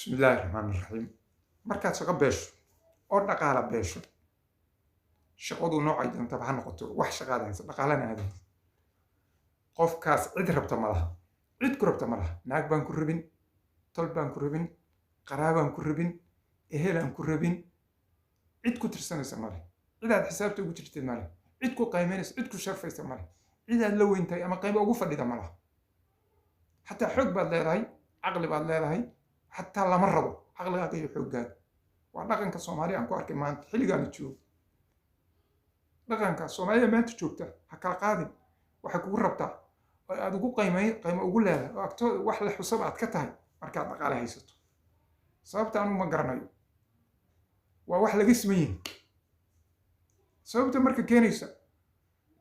بسم الله الرحمن الرحيم markaad shaqo beesho oo dhaqaala beesho shaqadu noocay doonta ha noqoto wax shaqaada haysa dhaqaalana aad qofkaas cid rabta ma laha cid ku rabta ma laha naag baan ku rabin tol baan ku rabin qaraabaan ku rabin ehelaan ku rabin cid ku tirsanaysa ma leh cid aad xisaabta ugu jirtid ma leh cid ku qiimeynaysa cid ku sharfaysa ma leh cid aad la weyntahay ama qiimo ugu fadhida ma laha xataa xoog baad leedahay caqli baad leedahay xataa lama rabo caqligaaga iyo xoogaaga waa dhaqanka Soomaaliya aan ku arkay maanta xilligan joogo dhaqanka Soomaaliya maanta joogta ha kala qaadin waxa kugu rabtaa oo aad ugu qiimo ugu leedahay oo agtooda wax la xusab aad ka tahay markaad dhaqaale haysato sababta aan ma garanayo waa wax laga sameeyay sababta marka keenaysa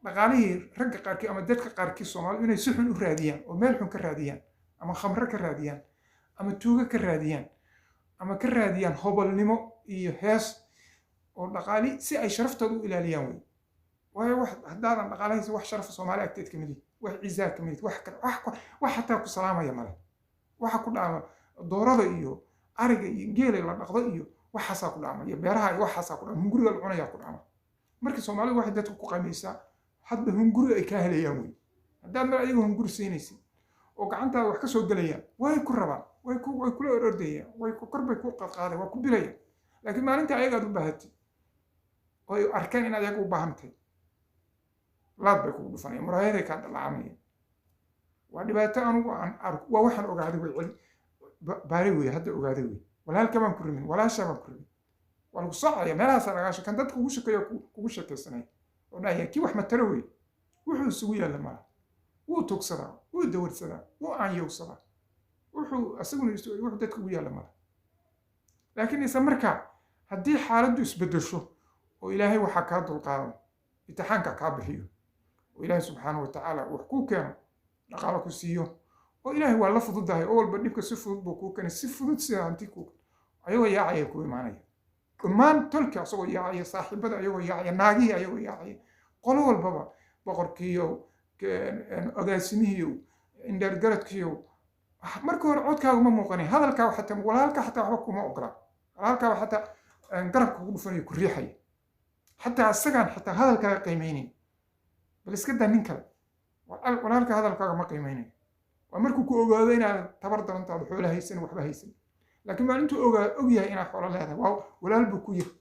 dhaqaalihii ragga qaarkii ama dadka qaarkii Soomaaliya inay si xun u raadiyaan oo meel xun ka raadiyaan ama khamro ka raadiyaan ama tuuga ka raadiyaan ama ka raadiyaan hobolnimo iyo hees oo dhaqaali si ay sharaftooda u ilaaliyaan way wax hadaadan dhaqaaleysa wax sharaf Soomaaliya agteed ka mid wax ciisaa ka mid wax xataa ku salaamaya male waxa ku dhaama doorada iyo ariga iyo geela la dhaqdo iyo waxaas ku dhaama iyo beeraha iyo waxaas ku dhaama hunguriga la cunaya ku dhaama marka Soomaaliya waxay dadku ku qiimeysaa hadba hunguri ay ka helayaan hadaan mar ayagu hunguri siinaysid oo gacantaada wax ka soo galayaan way ku rabaan way kula ordayaan way ku korbay ku qadqaaday waa ku bilayaan laakiin maalinta ayaga aad u baahatay oo ay arkaan in ayaga u baahantay laad bay ku dhufanayaan muraayada ka dhalaamay waa dhibaato anigu aan arko waa waxaan ogaaday way baari way hadda ogaaday way walaalka baan ku rimin walaasha baan ku rimin waa lagu socaya meelahaas laga shaqan dadku ugu shaqeeyo kugu shaqeysanay oo dhaaya kii wax ma taro way wuxuu isugu yaala ma wuu tugsadaa wuu dawarsadaa wuu aan yowsadaa wuxuu asaguna wuxuu dadka ugu yaala ma laakiin isa markaa haddii xaaladdu isbedesho oo ilaahay waxa ka dulqaadan imtixaanka ka bixiyo oo ilaahay subxaanahu wa tacaala wax ku keeno dhaqaale ku siiyo oo ilaahay waa la fududahay oo walba dhibka si fudud buu ku keenay si fudud sida hanti ku ayagoo yaacaya ku imaanaya dhammaan tolka asagoo yaacaya saaxiibada ayagoo yaacaya naagihii ayagoo yaacaya qolo walbaba boqorkiiyo agaasimihiiyo indhaargaradkiiyo marka hore codkaaga ma muuqanay hadalkaaga xataa walaalka xataa waxba kuma ogola walaalkaaga xataa garabka ugu dhufanayo ku riixaya xataa asagaan xataa hadalkaaga qiimeynay bal iska daa nin kale walaalka hadalkaaga ma qiimeynayo waa markuu ku ogaado inaad tabar darantaada xoolo haysan waxba haysan laakiin maalintuu og yahay inaad xoolo leedahay waa walaal buu ku yahay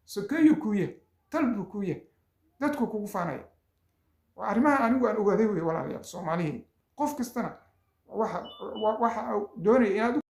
sokeeyo ku yahay tal buu ku yahay dadku kugu faanaya waa arrimaha anigu aan ogaaday wey walaalayaal Soomaaliyeed qof kastana waxa doonaya inaad